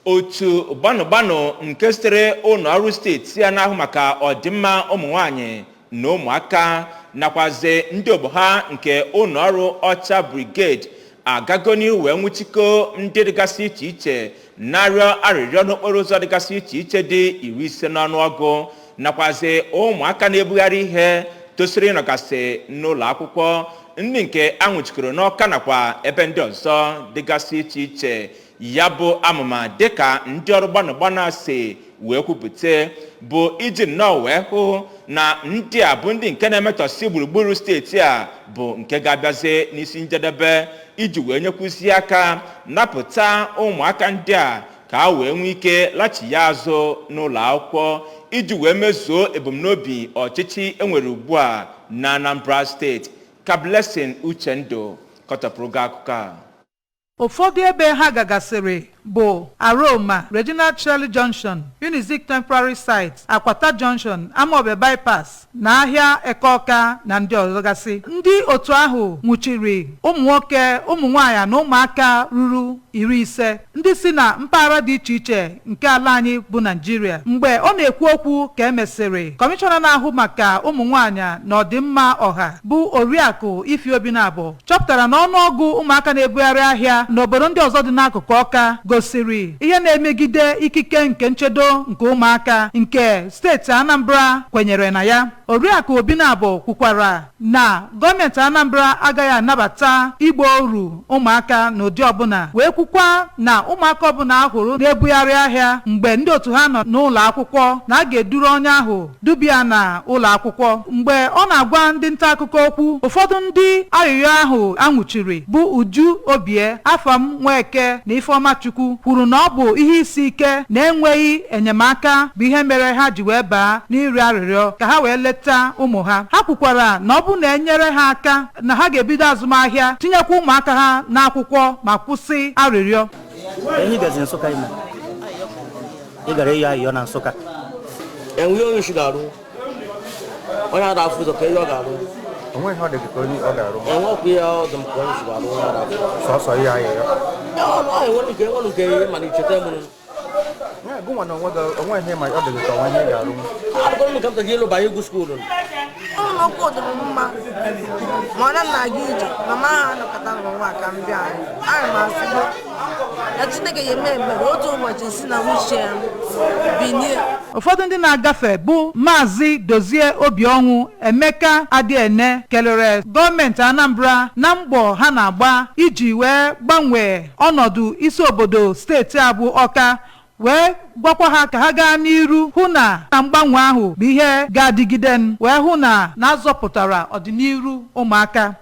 otu gbanụgbanụ nke sitere ụlọ ọrụ steeti ya na-ahụ maka ọdịmma ụmụ nwanyị na ụmụaka nakwazi ndị ogbo ha nke ụlọ ọrụ ọcha brigade agagoni wee nwụchikọ ndị dịgasị iche iche na-arịọ arịrịọ n'okporo ụzọ dịgasị iche iche dị 50 n'ọnụọgụ nakwazi ụmụaka na-ebugharị ihe tosiri ịnọgasị n'ụlọ akwụkwọ ndị nke anwụchikọrọ n'Ọka nakwa ebe ndị ọzọ dịgasị iche iche. Ya bụ amụma dịka ndị ọrụ gbanụgbanụ si wee kwupụta bụ iji nnọọ wee hụ na ndị a bụ ndị nke na-emetọsị gburugburu steeti a bụ nke ga-abịazi n'isi njedebe iji wee nyekwuzi aka napụta ụmụaka ndị a ka ha wee nwee ike lachi ya azụ n'ụlọ akwụkwọ iji wee mezuo ebumnobi ọchịchị enwere ugbu a na Anambra steeti. Ka Blessing Uchendụ kọtọpụrụ gị akụkọ a. Ụfọdụ ebe ha gagasịrị bụ Aroma, Regional Shirley Junction, Unizik Temporary Site, Akwata Junction, Amaobe Bypass na ahịa Ekeọka na ndị ọzọ gasị. Ndị otu ahụ nwụchiri ụmụ nwoke, ụmụ nwaanyị na ụmụaka ruru 50 ndị si na mpaghara dị iche iche nke ala anyị bụ Naịjirịa. Mgbe ọ na-ekwu okwu ka emesịrị, Kọmishọna na-ahụ maka ụmụ nwaanyị na ọdịmma ọha bụ Oriakụ Ifeobinabọ chọpụtara na ọnụọgụ ụmụaka na-ebugharị ahịa n'obodo ndị ọzọ dị n'akụkụ Ọka gosiri ihe na-emegide ikike nke nchedo nke ụmụaka nke steeti Anambra kwenyere na ya. Oriakụ Obinabọ kwukwara na gọọmenti Anambra agaghị anabata igbo oru ụmụaka n'ụdị ọbụla, wee kwukwa na ụmụaka ọbụla ahụrụ na-ebugharị ahịa mgbe ndị otu ha nọ n'ụlọ akwụkwọ na a ga-eduru onye ahụ dubia na ụlọ akwụkwọ. Mgbe ọ na-agwa ndị nta akụkọ okwu, ụfọdụ ndị arịrịọ ahụ anwụchiri bụ Uju Obie, Afam Nweke na Ifeọma Chukwu kwuru na ọ bụ ihe isi ike na enweghị enyemaka bụ ihe mere ha ji wee baa n'ịrịọ arịrịọ ka ha wee leta ụmụ ha. Ha kwukwara na ọ bụ na enyere ha aka na ha ga-ebido azụmahịa, tinyekwa ụmụaka ha n'akwụkwọ ma kwụsị arịrịọ. Ihe gazi Nsụka ime ị gara ịyọ ayọ na Nsụka enwe onye shigarụ onye ada afụ ụzọ ka ihe ọ ga-arụ onwe ihe ọ dị ka onye ọ ga-arụ enwe ọkụ ihe ọdụ m ka onye shigarụ onye ada afụ sọsọ ihe ayọ enwe nke mana icheta mụrụ gụnwa na onwe ihe ma ọ dị ka onwe ihe ga-arụ agụrụ m ka m taji ịlụ banye egwu skuulu ọnụọkụ dịrị mma ma ọ na-aga ije na ma ha nọkọta n'ụwa ka m bịa anyị ma asịgo na Chineke ya eme ebere otu ụbọchị si na nwuche ya binie. Ụfọdụ ndị na-agafe bụ Maazị Dozie Obiọnwụ, Emeka Adịene kelere gọọmenti Anambra na mbọ ha na-agba iji wee gbanwee ọnọdụ isi obodo steeti a bụ Ọka, wee gwakwa ha ka ha gaa n'iru hụ na mgbanwe ahụ bụ ihe ga-adịgide wee hụ na azọpụtara ọdịnihu ụmụaka.